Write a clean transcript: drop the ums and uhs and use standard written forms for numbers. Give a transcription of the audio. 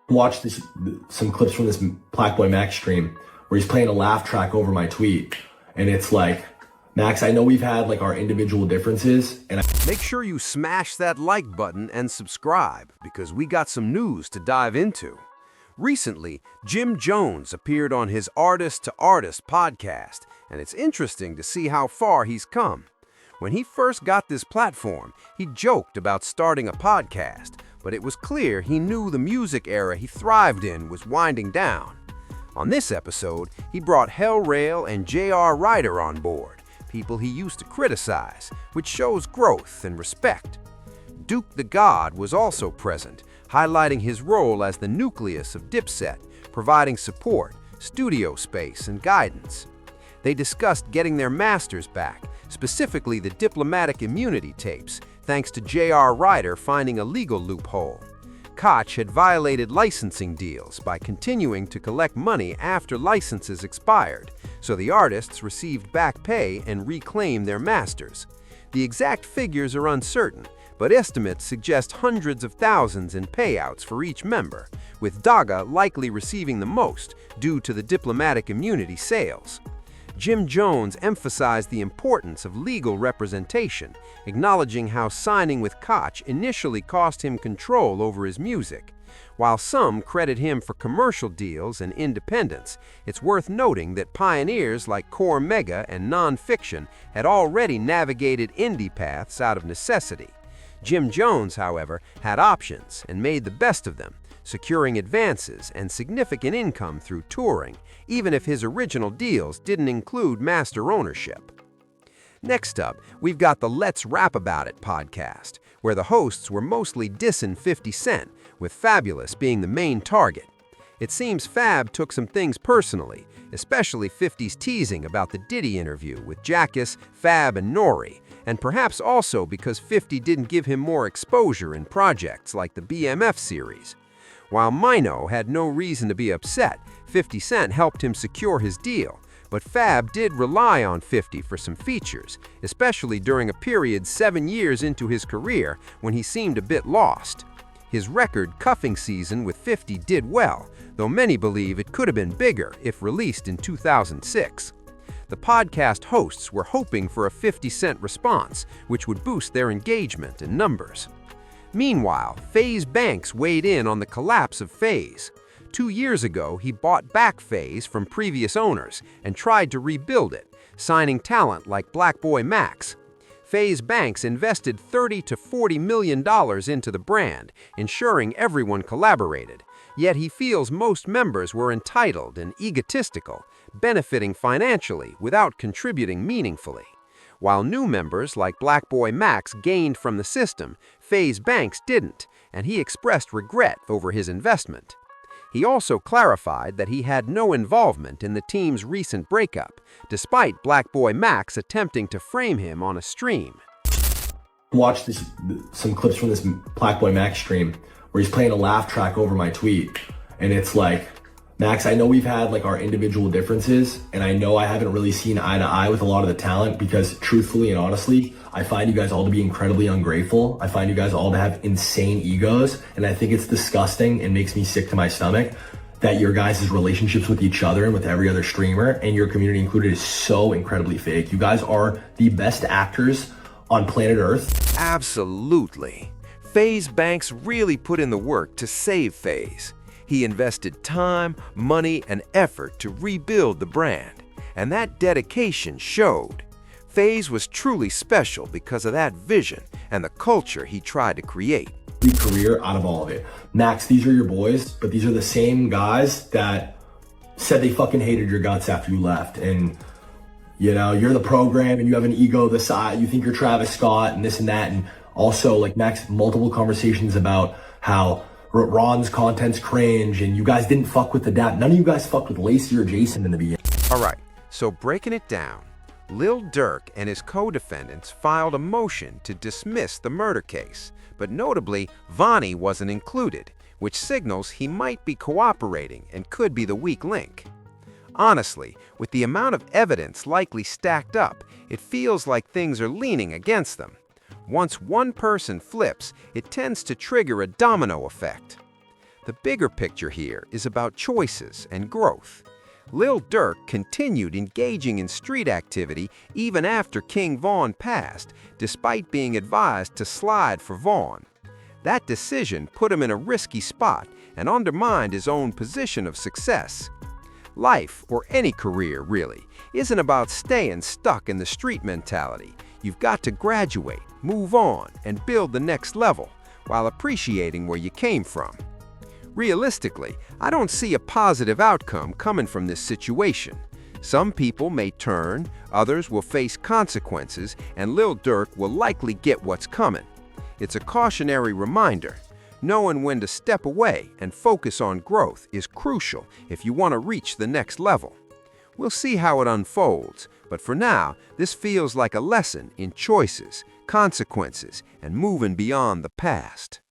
Watch some clips from this Black Boy Max stream where he's playing a laugh track over my tweet, and it's like, Max, I know we've had like our individual differences, and Make sure you smash that like button and subscribe, because we got some news to dive into. Recently, Jim Jones appeared on his Artist to Artist podcast, and it's interesting to see how far he's come. When he first got this platform, he joked about starting a podcast, but it was clear he knew the music era he thrived in was winding down. On this episode, he brought Hell Rail and J.R. Ryder on board, people he used to criticize, which shows growth and respect. Duke the God was also present, highlighting his role as the nucleus of Dipset, providing support, studio space, and guidance. They discussed getting their masters back, specifically the diplomatic immunity tapes, thanks to J.R. Ryder finding a legal loophole. Koch had violated licensing deals by continuing to collect money after licenses expired, so the artists received back pay and reclaimed their masters. The exact figures are uncertain, but estimates suggest hundreds of thousands in payouts for each member, with Daga likely receiving the most due to the diplomatic immunity sales. Jim Jones emphasized the importance of legal representation, acknowledging how signing with Koch initially cost him control over his music. While some credit him for commercial deals and independence, it's worth noting that pioneers like Core Mega and Nonfiction had already navigated indie paths out of necessity. Jim Jones, however, had options and made the best of them, securing advances and significant income through touring, even if his original deals didn't include master ownership. Next up, we've got the Let's Rap About It podcast, where the hosts were mostly dissing 50 Cent, with Fabulous being the main target. It seems Fab took some things personally, especially 50's teasing about the Diddy interview with Jackass, Fab, and Nori, and perhaps also because 50 didn't give him more exposure in projects like the BMF series. While Mino had no reason to be upset, 50 Cent helped him secure his deal, but Fab did rely on 50 for some features, especially during a period 7 years into his career when he seemed a bit lost. His record Cuffing Season with 50 did well, though many believe it could have been bigger if released in 2006. The podcast hosts were hoping for a 50 Cent response, which would boost their engagement and numbers. Meanwhile, FaZe Banks weighed in on the collapse of FaZe. 2 years ago, he bought back FaZe from previous owners and tried to rebuild it, signing talent like Black Boy Max. FaZe Banks invested $30 to $40 million into the brand, ensuring everyone collaborated. Yet he feels most members were entitled and egotistical, benefiting financially without contributing meaningfully. While new members like Black Boy Max gained from the system, FaZe Banks didn't, and he expressed regret over his investment. He also clarified that he had no involvement in the team's recent breakup, despite Black Boy Max attempting to frame him on a stream. watch some clips from this Black Boy Max stream where he's playing a laugh track over my tweet, and it's like, Max, I know we've had like our individual differences, and I know I haven't really seen eye to eye with a lot of the talent because truthfully and honestly, I find you guys all to be incredibly ungrateful. I find you guys all to have insane egos, and I think it's disgusting and makes me sick to my stomach that your guys' relationships with each other and with every other streamer and your community included is so incredibly fake. You guys are the best actors on planet Earth. Absolutely. FaZe Banks really put in the work to save FaZe. He invested time, money, and effort to rebuild the brand, and that dedication showed. FaZe was truly special because of that vision and the culture he tried to create. Career out of all of it. Max, these are your boys, but these are the same guys that said they fucking hated your guts after you left. And you know, you're the program and you have an ego the size, you think you're Travis Scott and this and that. And also like Max, multiple conversations about how Ron's content's cringe and you guys didn't fuck with the dap. None of you guys fucked with Lacey or Jason in the beginning. All right, so breaking it down, Lil Durk and his co-defendants filed a motion to dismiss the murder case, but notably, Vonnie wasn't included, which signals he might be cooperating and could be the weak link. Honestly, with the amount of evidence likely stacked up, it feels like things are leaning against them. Once one person flips, it tends to trigger a domino effect. The bigger picture here is about choices and growth. Lil Durk continued engaging in street activity even after King Von passed, despite being advised to slide for Von. That decision put him in a risky spot and undermined his own position of success. Life, or any career really, isn't about staying stuck in the street mentality. You've got to graduate, move on, and build the next level, while appreciating where you came from. Realistically, I don't see a positive outcome coming from this situation. Some people may turn, others will face consequences, and Lil Durk will likely get what's coming. It's a cautionary reminder. Knowing when to step away and focus on growth is crucial if you want to reach the next level. We'll see how it unfolds, but for now, this feels like a lesson in choices, consequences, and moving beyond the past.